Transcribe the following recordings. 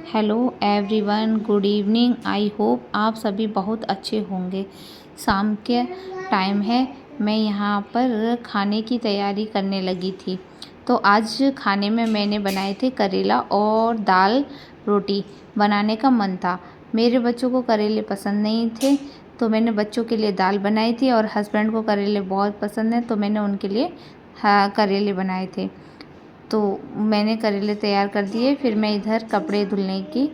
Hello everyone, good evening. I hope आप सभी बहुत अच्छे होंगे। शाम के टाइम है, मैं यहाँ पर खाने की तैयारी करने लगी थी। तो आज खाने में मैंने बनाए थे करेला और दाल रोटी। बनाने का मन था, मेरे बच्चों को करेले पसंद नहीं थे तो मैंने बच्चों के लिए दाल बनाई थी, और हस्बैंड को करेले बहुत पसंद है तो मैंने उनके लिए करेले बनाए थे। तो मैंने करेले तैयार कर दिए, फिर मैं इधर कपड़े धुलने की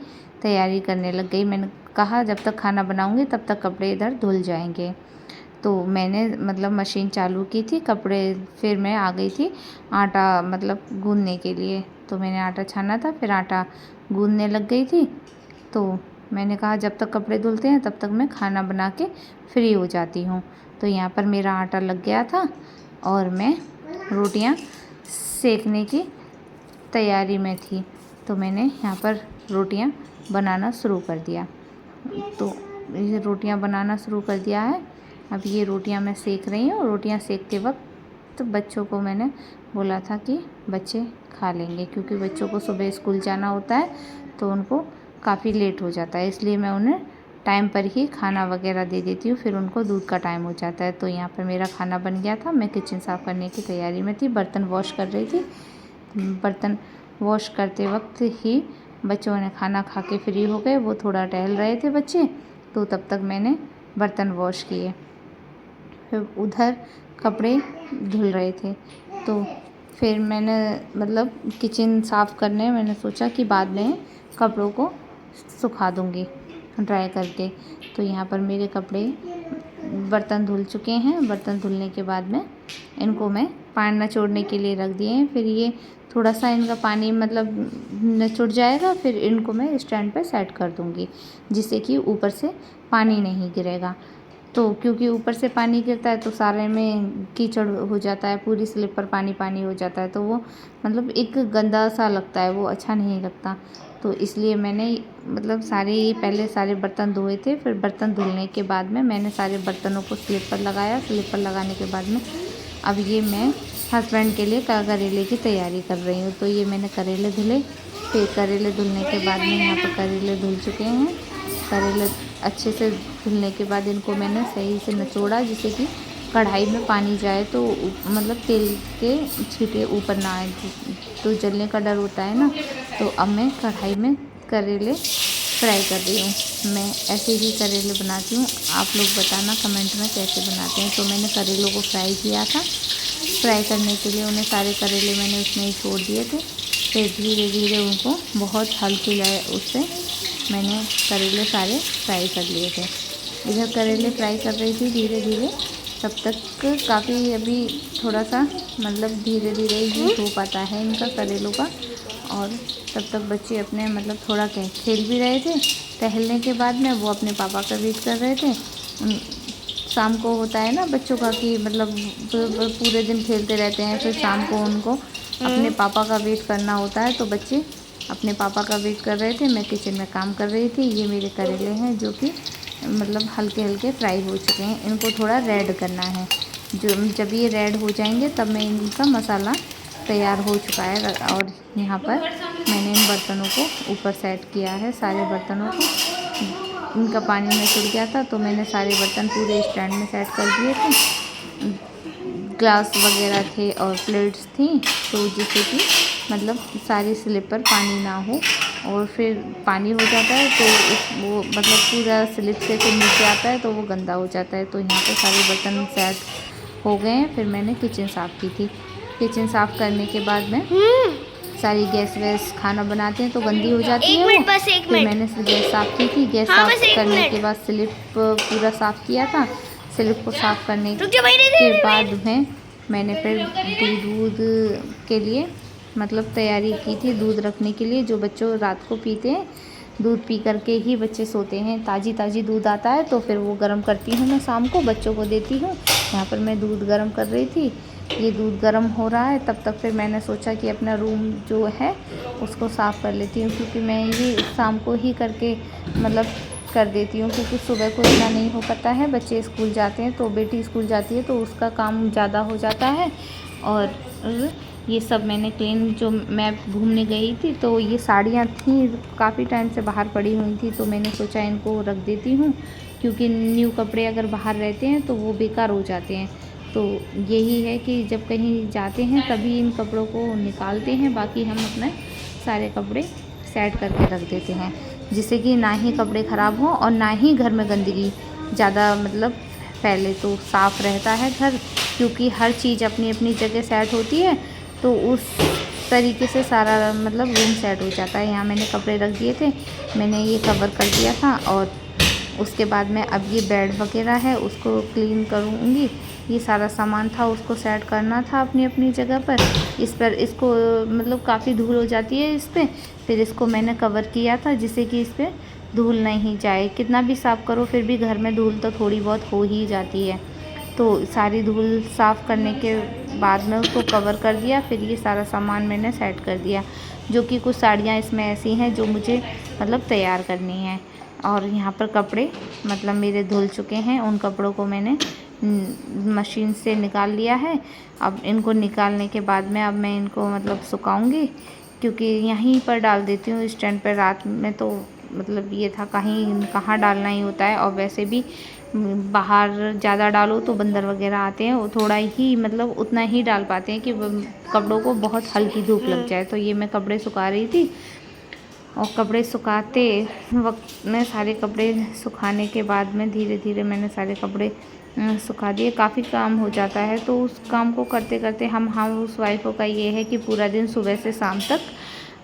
तैयारी करने लग गई। मैंने कहा जब तक खाना बनाऊंगी तब तक कपड़े इधर धुल जाएंगे। तो मैंने मशीन चालू की थी कपड़े, फिर मैं आ गई थी आटा गूंदने के लिए। तो मैंने आटा छाना था, फिर आटा गूंदने लग गई थी। तो मैंने कहा जब तक कपड़े धुलते हैं तब तक मैं खाना बना के फ्री हो जाती हूँ। तो यहाँ पर मेरा आटा लग गया था और मैं रोटियाँ सेकने की तैयारी में थी। तो मैंने यहाँ पर रोटियाँ बनाना शुरू कर दिया। तो ये रोटियाँ बनाना शुरू कर दिया है। अब ये रोटियाँ मैं सेक रही हूँ। रोटियाँ सेकते वक्त बच्चों को मैंने बोला था कि बच्चे खा लेंगे, क्योंकि बच्चों को सुबह स्कूल जाना होता है तो उनको काफ़ी लेट हो जाता है, इसलिए मैं उन्हें टाइम पर ही खाना वगैरह दे देती हूँ, फिर उनको दूध का टाइम हो जाता है। तो यहाँ पर मेरा खाना बन गया था, मैं किचन साफ़ करने की तैयारी में थी, बर्तन वॉश कर रही थी। बर्तन वॉश करते वक्त ही बच्चों ने खाना खा के फ्री हो गए। वो थोड़ा टहल रहे थे बच्चे, तो तब तक मैंने बर्तन वॉश किए। फिर उधर कपड़े धुल रहे थे, तो फिर मैंने किचन साफ़ करने मैंने सोचा कि बाद में कपड़ों को सुखा दूँगी ड्राई करके। तो यहाँ पर मेरे कपड़े बर्तन धुल चुके हैं। बर्तन धुलने के बाद में इनको मैं पानी निचोड़ने के लिए रख दिए हैं। फिर ये थोड़ा सा इनका पानी निचुड़ जाएगा, फिर इनको मैं स्टैंड पे सेट कर दूँगी, जिससे कि ऊपर से पानी नहीं गिरेगा। तो क्योंकि ऊपर से पानी गिरता है तो सारे में कीचड़ हो जाता है, पूरी स्लिप पर पानी पानी हो जाता है, तो वो एक गंदा सा लगता है, वो अच्छा नहीं लगता। तो इसलिए मैंने पहले सारे बर्तन धोए थे। फिर बर्तन धुलने के बाद में मैंने सारे बर्तनों को स्लिप पर लगाया। स्लिप पर लगाने के बाद में अब ये मैं हस्बैंड के लिए करेले की तैयारी कर रही हूँ। तो ये मैंने करेले धुले। फिर करेले धुलने के बाद में यहाँ पर करेले धुल चुके हैं। करेले अच्छे से धुलने के बाद इनको मैंने सही से निचोड़ा, जिससे कि कढ़ाई में पानी जाए तो तेल के छींटे ऊपर ना आए, तो जलने का डर होता है ना। तो अब मैं कढ़ाई में करेले फ्राई कर रही हूँ। मैं ऐसे ही करेले बनाती हूँ, आप लोग बताना कमेंट में कैसे बनाते हैं। तो मैंने करेलों को फ्राई किया था। फ्राई करने के लिए उन्हें सारे करेले मैंने उसमें ही छोड़ दिए थे। फिर धीरे धीरे उनको बहुत हल्की उससे मैंने करेले सारे फ्राई कर लिए थे। इधर करेले फ्राई कर रही थी धीरे धीरे, तब तक काफ़ी अभी थोड़ा सा धीरे धीरे ही हो पाता है इनका करेलों का। और तब तक बच्चे अपने थोड़ा खेल भी रहे थे। टहलने के बाद में वो अपने पापा का वेट कर रहे थे। शाम को होता है ना बच्चों का कि पूरे दिन खेलते रहते हैं, फिर शाम को उनको अपने पापा का वेट करना होता है। तो बच्चे अपने पापा का वेट कर रहे थे, मैं किचन में काम कर रही थी। ये मेरे करेले हैं जो कि हल्के हल्के फ्राई हो चुके हैं। इनको थोड़ा रेड करना है। जब ये रेड हो जाएंगे तब मैं इनका मसाला तैयार हो चुका है। और यहाँ पर मैंने इन बर्तनों को ऊपर सेट किया है, सारे बर्तनों को। इनका पानी में छुड़ गया था तो मैंने सारे बर्तन पूरे स्टैंड में सेट कर दिए थे। ग्लास वगैरह थे और प्लेट्स थी, तो जिससे कि सारी स्लिप पर पानी ना हो। और फिर पानी हो जाता है तो वो पूरा स्लिप से फिर नीचे आता है तो वो गंदा हो जाता है। तो यहाँ पे सारे बर्तन सेट हो गए हैं। फिर मैंने किचन साफ़ की थी। किचन साफ़ करने के बाद में सारी गैस वैस खाना बनाते हैं तो गंदी हो जाती है वो। फिर मैंने गैस साफ़ की थी। गैस साफ़ करने के बाद स्लिप पूरा साफ़ किया था। स्लिप को साफ़ करने के बाद में मैंने फिर दूध के लिए तैयारी की थी, दूध रखने के लिए। जो बच्चों रात को पीते हैं, दूध पी करके ही बच्चे सोते हैं। ताज़ी दूध आता है तो फिर वो गर्म करती हूँ मैं, शाम को बच्चों को देती हूँ। यहाँ पर मैं दूध गर्म कर रही थी। ये दूध गर्म हो रहा है, तब तक फिर मैंने सोचा कि अपना रूम जो है उसको साफ़ कर लेती हूँ, क्योंकि मैं ये शाम को ही करके कर देती हूँ, क्योंकि सुबह को इतना नहीं हो पाता है। बच्चे स्कूल जाते हैं, तो बेटी स्कूल जाती है तो उसका काम ज़्यादा हो जाता है। और ये सब मैंने क्लीन, जो मैं घूमने गई थी तो ये साड़ियाँ थी काफ़ी टाइम से बाहर पड़ी हुई थी, तो मैंने सोचा इनको रख देती हूँ, क्योंकि न्यू कपड़े अगर बाहर रहते हैं तो वो बेकार हो जाते हैं। तो यही है कि जब कहीं जाते हैं तभी इन कपड़ों को निकालते हैं, बाकी हम अपने सारे कपड़े सेट करके रख देते हैं, जिससे कि ना ही कपड़े ख़राब हों और ना ही घर में गंदगी ज़्यादा मतलब फैले। तो साफ़ रहता है घर, क्योंकि हर चीज़ अपनी अपनी जगह सेट होती है, तो उस तरीके से सारा मतलब रूम सेट हो जाता है। यहाँ मैंने कपड़े रख दिए थे, मैंने ये कवर कर दिया था, और उसके बाद में अब ये बेड वगैरह है उसको क्लीन करूँगी। ये सारा सामान था उसको सेट करना था अपनी अपनी जगह पर। इस पर इसको मतलब काफ़ी धूल हो जाती है इस पर, फिर इसको मैंने कवर किया था जिससे कि इस पर धूल नहीं जाए। कितना भी साफ़ करो फिर भी घर में धूल तो थोड़ी बहुत हो ही जाती है। तो सारी धूल साफ़ करने के बाद में उसको कवर कर दिया, फिर ये सारा सामान मैंने सेट कर दिया। जो कि कुछ साड़ियाँ इसमें ऐसी हैं जो मुझे मतलब तैयार करनी है। और यहाँ पर कपड़े मतलब मेरे धुल चुके हैं, उन कपड़ों को मैंने मशीन से निकाल लिया है। अब इनको निकालने के बाद में अब मैं इनको मतलब सुखाऊंगी, क्योंकि यहीं पर डाल देती हूँ स्टैंड पर। रात में तो मतलब ये था कहाँ डालना ही होता है, और वैसे भी बाहर ज़्यादा डालो तो बंदर वगैरह आते हैं, वो थोड़ा ही मतलब उतना ही डाल पाते हैं कि कपड़ों को बहुत हल्की धूप लग जाए। तो ये मैं कपड़े सुखा रही थी, और कपड़े सुखाते वक्त में सारे कपड़े सुखाने के बाद में धीरे धीरे मैंने सारे कपड़े सुखा दिए। काफ़ी काम हो जाता है, तो उस काम को करते करते हम हाउस वाइफों का ये है कि पूरा दिन सुबह से शाम तक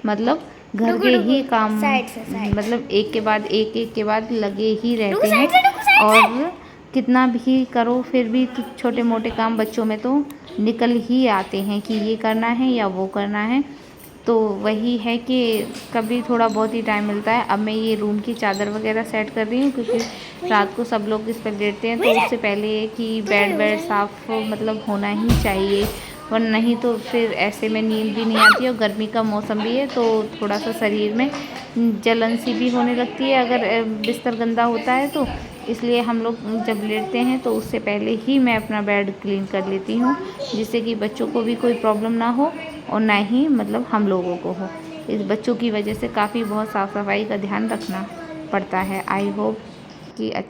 मतलब घर के ही काम मतलब एक के बाद लगे ही रहते हैं। और कितना भी करो फिर भी छोटे मोटे काम बच्चों में तो निकल ही आते हैं कि ये करना है या वो करना है। तो वही है कि कभी थोड़ा बहुत ही टाइम मिलता है। अब मैं ये रूम की चादर वगैरह सेट कर रही हूँ, क्योंकि रात को सब लोग इस पर लेटते हैं, तो उससे पहले कि बेड साफ़ मतलब होना ही चाहिए, वरना नहीं तो फिर ऐसे में नींद भी नहीं आती है। और गर्मी का मौसम भी है तो थोड़ा सा शरीर में जलन सी भी होने लगती है अगर बिस्तर गंदा होता है तो। इसलिए हम लोग जब लेटते हैं तो उससे पहले ही मैं अपना बेड क्लीन कर लेती हूँ, जिससे कि बच्चों को भी कोई प्रॉब्लम ना हो और ना ही मतलब हम लोगों को हो। इस बच्चों की वजह से काफ़ी बहुत साफ़ सफाई का ध्यान रखना पड़ता है। आई होप कि अच्छा